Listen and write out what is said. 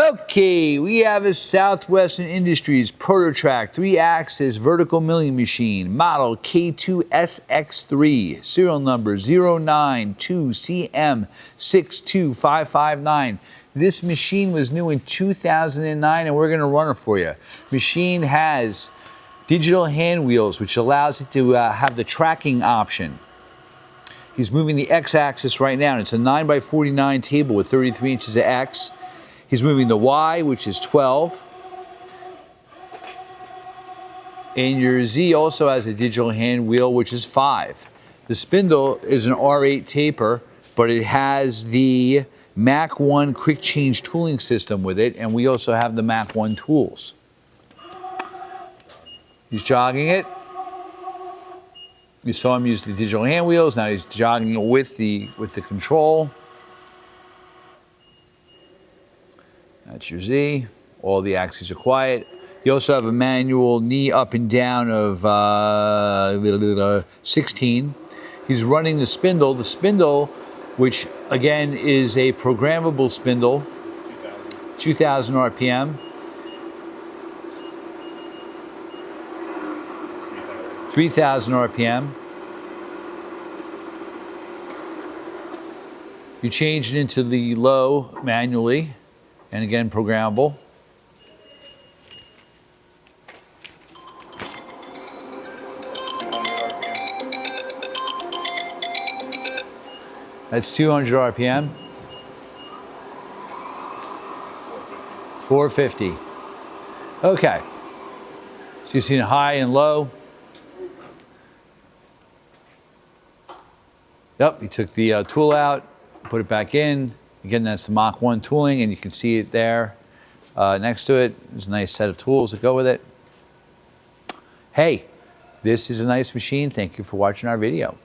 Okay, we have a Southwestern Industries PROTO-TRAK 3-axis vertical milling machine, model K2SX3, serial number 092CM62559. This machine was new in 2009, and we're going to run it for you. Machine has digital hand wheels, which allows it to have the tracking option. He's moving the X-axis right now, and it's a 9x49 table with 33 inches of X. He's moving the Y, which is 12. And your Z also has a digital hand wheel, which is 5. The spindle is an R8 taper, but it has the Mach 1 quick change tooling system with it, and we also have the Mach 1 tools. He's jogging it. You saw him use the digital hand wheels. Now he's jogging it with the control. That's your Z. All the axes are quiet. You also have a manual knee up and down of 16. He's running the spindle. The spindle, which again is a programmable spindle, 2,000 RPM. 3,000 RPM. You change it into the low manually, and again, programmable. That's 200 RPM. 450. Okay. So you've seen high and low. Yep, you took the tool out, put it back in. Again, that's the Mach 1 tooling, and you can see it there next to it. There's a nice set of tools that go with it. Hey, this is a nice machine. Thank you for watching our video.